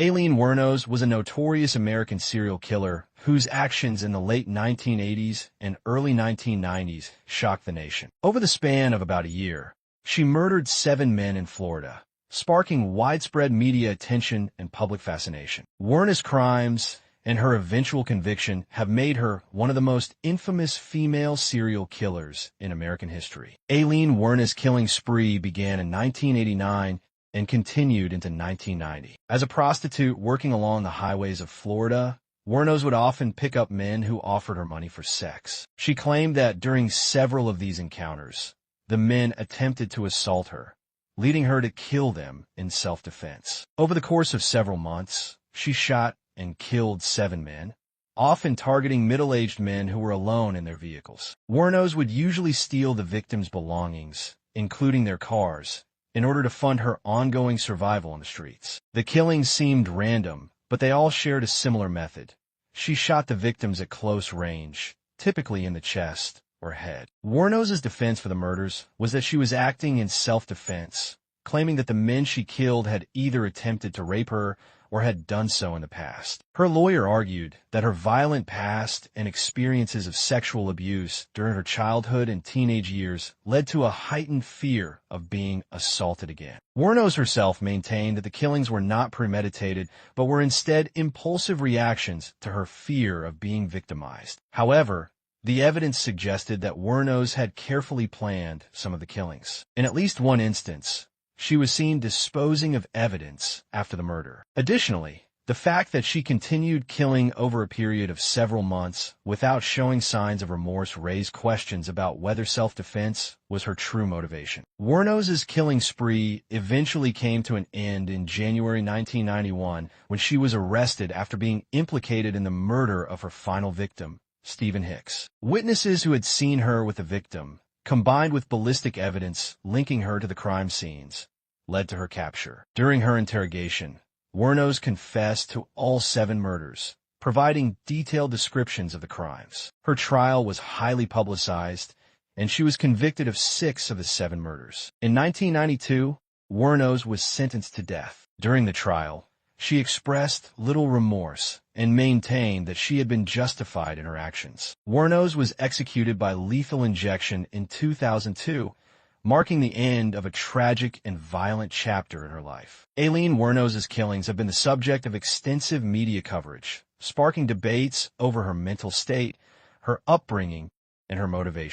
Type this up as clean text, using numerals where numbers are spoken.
Aileen Wuornos was a notorious American serial killer whose actions in the late 1980s and early 1990s shocked the nation. Over the span of about a year, she murdered 7 men in Florida, sparking widespread media attention and public fascination. Wuornos' crimes and her eventual conviction have made her one of the most infamous female serial killers in American history. Aileen Wuornos' killing spree began in 1989 and continued into 1990. As a prostitute working along the highways of Florida, Wuornos would often pick up men who offered her money for sex. She claimed that during several of these encounters, the men attempted to assault her, leading her to kill them in self-defense. Over the course of several months, she shot and killed 7 men, often targeting middle-aged men who were alone in their vehicles. Wuornos would usually steal the victims' belongings, including their cars, in order to fund her ongoing survival on the streets. The killings seemed random, but they all shared a similar method. She shot the victims at close range, typically in the chest or head. Wuornos' defense for the murders was that she was acting in self-defense, claiming that the men she killed had either attempted to rape her or had done so in the past. Her lawyer argued that her violent past and experiences of sexual abuse during her childhood and teenage years led to a heightened fear of being assaulted again. Wuornos herself maintained that the killings were not premeditated, but were instead impulsive reactions to her fear of being victimized. However, the evidence suggested that Wuornos had carefully planned some of the killings. In at least one instance, she was seen disposing of evidence after the murder. Additionally, the fact that she continued killing over a period of several months without showing signs of remorse raised questions about whether self-defense was her true motivation. Wuornos' killing spree eventually came to an end in January 1991 when she was arrested after being implicated in the murder of her final victim, Stephen Hicks. Witnesses who had seen her with the victim, combined with ballistic evidence linking her to the crime scenes, led to her capture. During her interrogation, Wuornos confessed to all 7 murders, providing detailed descriptions of the crimes. Her trial was highly publicized, and she was convicted of 6 of the 7 murders. In 1992, Wuornos was sentenced to death. During the trial, she expressed little remorse and maintained that she had been justified in her actions. Wuornos was executed by lethal injection in 2002, marking the end of a tragic and violent chapter in her life. Aileen Wuornos' killings have been the subject of extensive media coverage, sparking debates over her mental state, her upbringing, and her motivation.